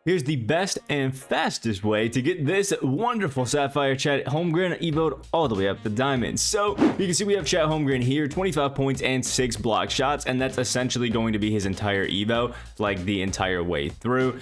Here's the best and fastest way to get this wonderful Sapphire Chet Holmgren evoed all the way up to diamond. So you can see we have Chet Holmgren here, 25 points and 6 block shots, and that's essentially going to be his entire evo, like the entire way through.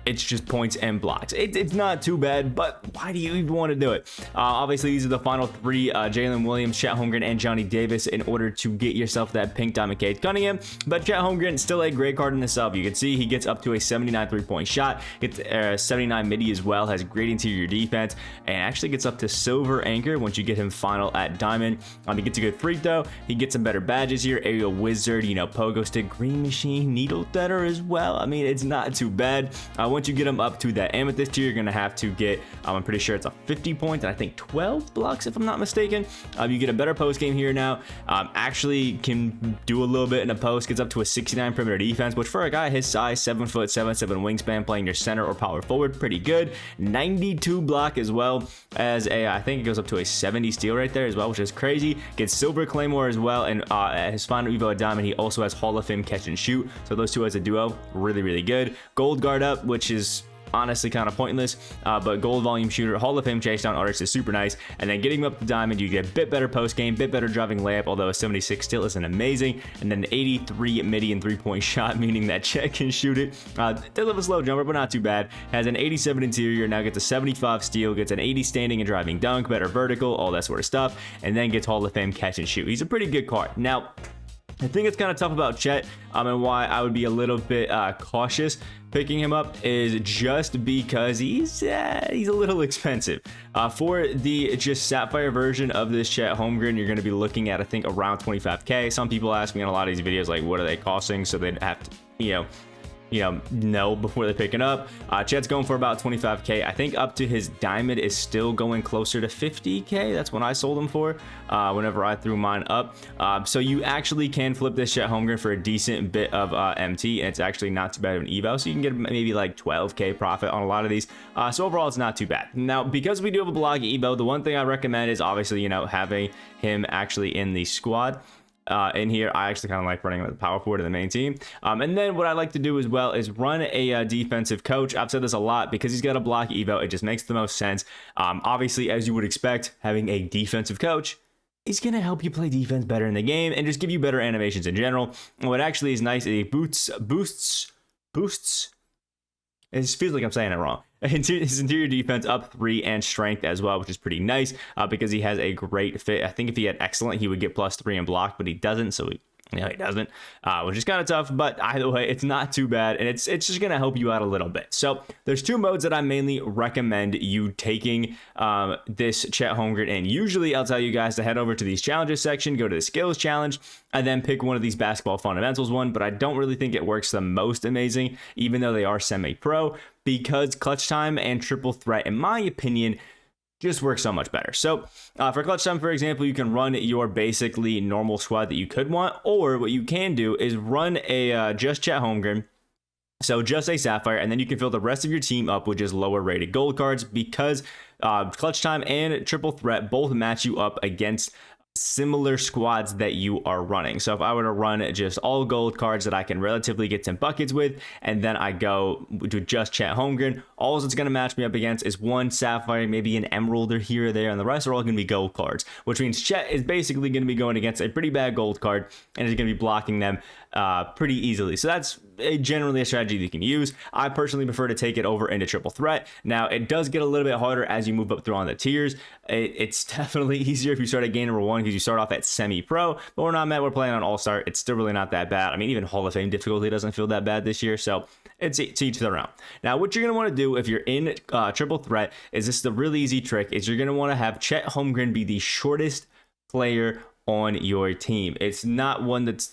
It's just points and blocks. It's not too bad, but why do you even want to do it? Obviously, these are the final three, Jalen Williams, Chet Holmgren, and Johnny Davis, in order to get yourself that pink diamond Cade Cunningham. But Chet Holmgren is still a great card in the sub. You can see he gets up to a 79 three-point shot, gets 79 midi as well, has great interior defense, and actually gets up to silver anchor once you get him final at diamond. He gets a good freak though. He gets some better badges here, aerial wizard, you know, pogo stick, green machine, needle threader as well. I mean, it's not too bad. Once you get them up to that amethyst tier, you're gonna have to get, I'm pretty sure it's a 50 points and I think 12 blocks if I'm not mistaken. You get a better post game here now. Actually can do a little bit in a post, gets up to a 69 perimeter defense, which for a guy his size, 7'7", 7'7" wingspan, playing your center or power forward, pretty good. 92 block as well as a, I think it goes up to a 70 steal right there as well, which is crazy. Gets silver claymore as well, and at his final evo at diamond, he also has Hall of Fame catch and shoot. So those two as a duo, really good. Gold guard up, which is honestly kind of pointless, but gold volume shooter, Hall of Fame chase down artist is super nice. And then getting up to diamond, you get a bit better post game, bit better driving layup, although a 76 still isn't amazing. And then an 83 midi and 3-point shot, meaning that Chet can shoot it. Does have a slow jumper, but not too bad. Has an 87 interior, now gets a 75 steal, gets an 80 standing and driving dunk, better vertical, all that sort of stuff, and then gets Hall of Fame catch and shoot. He's a pretty good card. Now, the thing that's kind of tough about Chet, and why I would be a little bit cautious picking him up, is just because he's a little expensive. For the just Sapphire version of this Chet Holmgren, you're going to be looking at, I think, around 25k. Some people ask me on a lot of these videos, like, what are they costing? So they'd have to, know before they pick it up. Chet's going for about 25k. I think up to his diamond is still going closer to 50k. That's when I sold him for, whenever I threw mine up. So you actually can flip this Chet Holmgren for a decent bit of MT, and it's actually not too bad of an eval. So you can get maybe like 12k profit on a lot of these. So overall, it's not too bad. Now, because we do have a block evo, the one thing I recommend is obviously, having him actually in the squad. In here, I actually kind of like running with the power forward in the main team. And then what I like to do as well is run a defensive coach. I've said this a lot, because he's got a block evo, it just makes the most sense. Obviously, as you would expect, having a defensive coach is going to help you play defense better in the game and just give you better animations in general. And what actually is nice is it boosts. It just feels like I'm saying it wrong. His interior defense up 3 and strength as well, which is pretty nice, because he has a great fit. I think if he had excellent, he would get +3 in block, but he doesn't, so he doesn't, which is kind of tough. But either way, it's not too bad, and it's just gonna help you out a little bit. So there's two modes that I mainly recommend you taking this Chet Holmgren in. Usually I'll tell you guys to head over to these challenges section, go to the skills challenge, and then pick one of these basketball fundamentals one. But I don't really think it works the most amazing, even though they are semi-pro, because clutch time and triple threat, in my opinion, just works so much better. So for clutch time, for example, you can run your basically normal squad that you could want, or what you can do is run a just Chet Holmgren, so just a Sapphire, and then you can fill the rest of your team up with just lower rated gold cards, because clutch time and triple threat both match you up against similar squads that you are running. So if I were to run just all gold cards that I can relatively get 10 buckets with, and then I go to just Chet Holmgren, all it's going to match me up against is one Sapphire, maybe an emerald or here or there, and the rest are all going to be gold cards, which means Chet is basically going to be going against a pretty bad gold card and is going to be blocking them pretty easily. So that's generally a strategy that you can use. I personally prefer to take it over into triple threat. Now, it does get a little bit harder as you move up through on the tiers. It's definitely easier if you start at game number 1, because you start off at semi-pro, but we're not mad. We're playing on all-star. It's still really not that bad. I mean, even Hall of Fame difficulty doesn't feel that bad this year, so it's to each their own. Now, what you're going to want to do if you're in triple threat is, this is the really easy trick, is you're going to want to have Chet Holmgren be the shortest player on your team. It's not one that's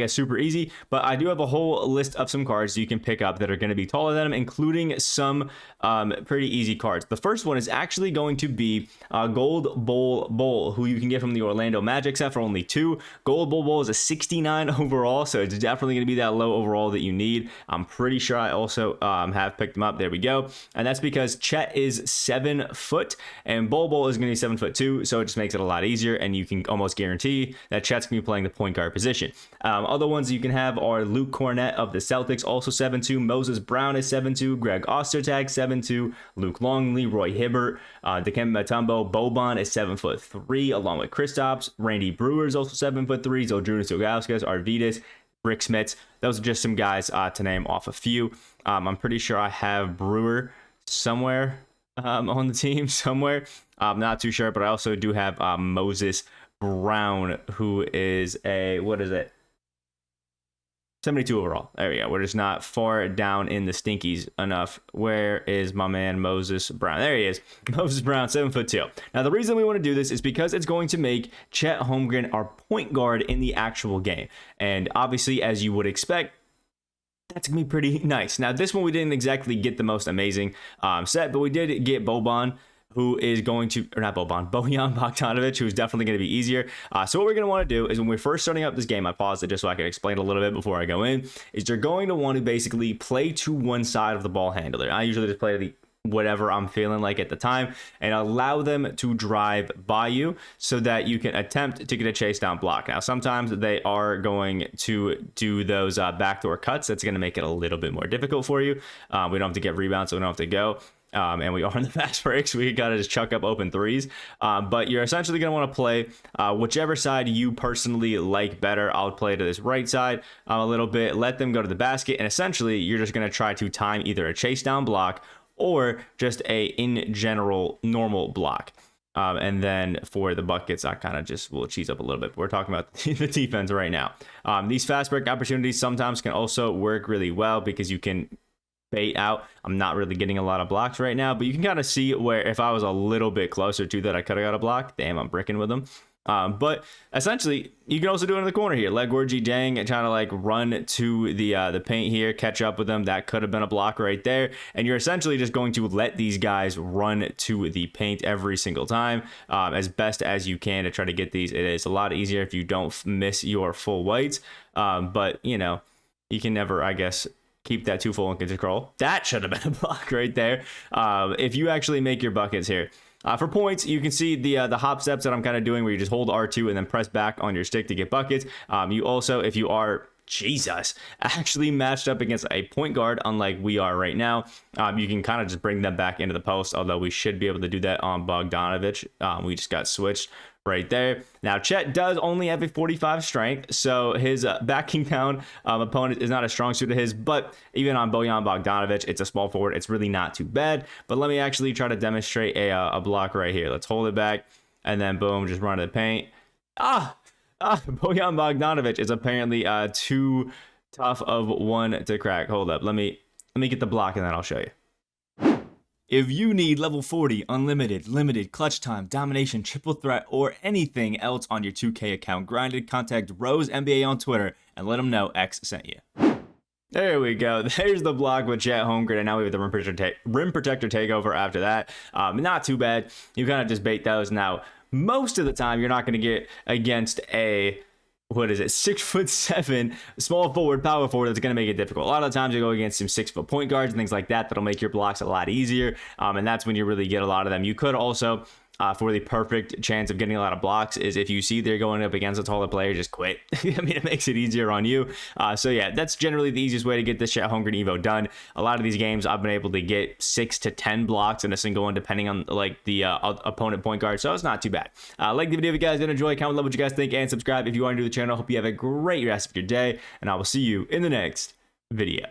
super easy, but I do have a whole list of some cards you can pick up that are going to be taller than them, including some pretty easy cards. The first one is actually going to be Gold Bull, who you can get from the Orlando Magic set for only 2. Gold Bull is a 69 overall, so it's definitely going to be that low overall that you need. I'm pretty sure I also have picked them up. There we go. And that's because Chet is 7 foot, and Bull is going to be 7'2", so it just makes it a lot easier, and you can almost guarantee that Chet's going to be playing the point guard position. Other ones you can have are Luke Cornett of the Celtics, also 7'2". Moses Brown is 7'2". Greg Ostertag, 7'2". Luke Longley, Roy Hibbert, Dikembe Mutombo, Boban is 7'3", along with Kristaps. Randy Brewer is also 7'3". Zydrunas Ilgauskas, Arvydas, Rick Smits. Those are just some guys to name off a few. I'm pretty sure I have Brewer somewhere on the team somewhere. I'm not too sure, but I also do have Moses Brown, who is a, what is it? 72 overall. There we go. We're just not far down in the stinkies enough. Where is my man Moses Brown? There he is. Moses Brown, 7'2". Now, the reason we want to do this is because it's going to make Chet Holmgren our point guard in the actual game. And obviously, as you would expect, that's going to be pretty nice. Now, this one we didn't exactly get the most amazing set, but we did get Boban, who is going to, or not Boban, Bojan Bogdanovic, who's definitely going to be easier. So what we're going to want to do is when we're first starting up this game, I paused it just so I can explain a little bit before I go in, is you're going to want to basically play to one side of the ball handler. I usually just play the whatever I'm feeling like at the time and allow them to drive by you so that you can attempt to get a chase down block. Now, sometimes they are going to do those backdoor cuts. That's going to make it a little bit more difficult for you. We don't have to get rebounds, so we don't have to go. And we are in the fast breaks. We got to just chuck up open threes. But you're essentially going to want to play whichever side you personally like better. I'll play to this right side a little bit, let them go to the basket. And essentially, you're just going to try to time either a chase down block or just a, in general, normal block. And then for the buckets, I kind of just will cheese up a little bit. But we're talking about the defense right now. These fast break opportunities sometimes can also work really well because you can bait out. I'm not really getting a lot of blocks right now, but you can kind of see where if I was a little bit closer to that, I could have got a block. Damn, I'm bricking with them. But essentially, you can also do it in the corner here. Let Gorgie Dang and trying to like run to the paint here, catch up with them. That could have been a block right there. And you're essentially just going to let these guys run to the paint every single time as best as you can to try to get these. It is a lot easier if you don't miss your full whites. But, you know, you can never, I guess, keep that too full and control. That should have been a block right there. If you actually make your buckets here. For points, you can see the hop steps that I'm kind of doing where you just hold R2 and then press back on your stick to get buckets. You also, if you are, Jesus, actually matched up against a point guard, unlike we are right now, you can kind of just bring them back into the post, although we should be able to do that on Bogdanovic. We just got switched right there. Now, Chet does only have a 45 strength, so his backing down opponent is not a strong suit of his, but even on Bojan Bogdanovic, it's a small forward. It's really not too bad, but let me actually try to demonstrate a block right here. Let's hold it back, and then boom, just run to the paint. Bojan Bogdanovic is apparently too tough of one to crack. Hold up, let me get the block, and then I'll show you. If you need level 40, unlimited, limited, clutch time, domination, triple threat, or anything else on your 2K account grinded, contact Rose NBA on Twitter and let them know X sent you. There we go. There's the block with Chet Holmgren, and now we have the rim protector takeover after that. Not too bad. You kind of just bait those. Now, most of the time, you're not going to get against a 6'7" small forward, power forward that's going to make it difficult. A lot of the times you go against some 6-foot point guards and things like that that'll make your blocks a lot easier, and that's when you really get a lot of them. You could also for the perfect chance of getting a lot of blocks is if you see they're going up against a taller player, just quit. I mean, it makes it easier on you. So yeah, that's generally the easiest way to get this Chet Holmgren Evo done. A lot of these games I've been able to get 6 to 10 blocks in a single one, depending on like the opponent point guard. So it's not too bad. Like the video if you guys did enjoy, comment below what you guys think, and subscribe if you are new to the channel. Hope you have a great rest of your day, and I will see you in the next video.